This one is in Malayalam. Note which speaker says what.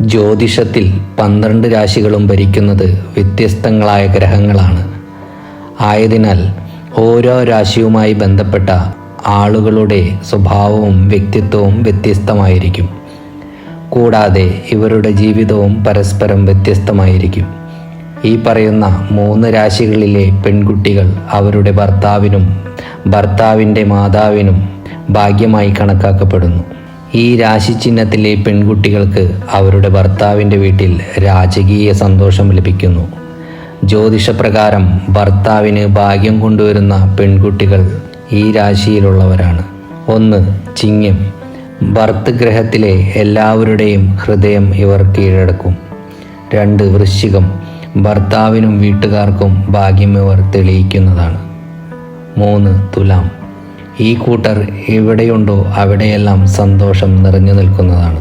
Speaker 1: ജ്യോതിഷത്തിൽ 12 രാശികളും ഭരിക്കുന്നത് വ്യത്യസ്തങ്ങളായ ഗ്രഹങ്ങളാണ്. ആയതിനാൽ ഓരോ രാശിയുമായി ബന്ധപ്പെട്ട ആളുകളുടെ സ്വഭാവവും വ്യക്തിത്വവും വ്യത്യസ്തമായിരിക്കും. കൂടാതെ ഇവരുടെ ജീവിതവും പരസ്പരം വ്യത്യസ്തമായിരിക്കും. ഈ പറയുന്ന 3 രാശികളിലെ പെൺകുട്ടികൾ അവരുടെ ഭർത്താവിനും ഭർത്താവിൻ്റെ മാതാവിനും ഭാഗ്യമായി കണക്കാക്കപ്പെടുന്നു. ഈ രാശിചിഹ്നത്തിലെ പെൺകുട്ടികൾക്ക് അവരുടെ ഭർത്താവിൻ്റെ വീട്ടിൽ രാജകീയ സന്തോഷം ലഭിക്കുന്നു. ജ്യോതിഷപ്രകാരം ഭർത്താവിന് ഭാഗ്യം കൊണ്ടുവരുന്ന പെൺകുട്ടികൾ ഈ രാശിയിലുള്ളവരാണ്. 1. ചിങ്ങം. ഭർതൃഗ്രഹത്തിലെ എല്ലാവരുടെയും ഹൃദയം ഇവർ കീഴടക്കും. 2. വൃശ്ചികം. ഭർത്താവിനും വീട്ടുകാർക്കും ഭാഗ്യം ഇവർ തെളിയിക്കുന്നതാണ്. 3. തുലാം. ഈ കൂട്ടർ എവിടെയുണ്ടോ അവിടെയെല്ലാം സന്തോഷം നിറഞ്ഞു നിൽക്കുന്നതാണ്.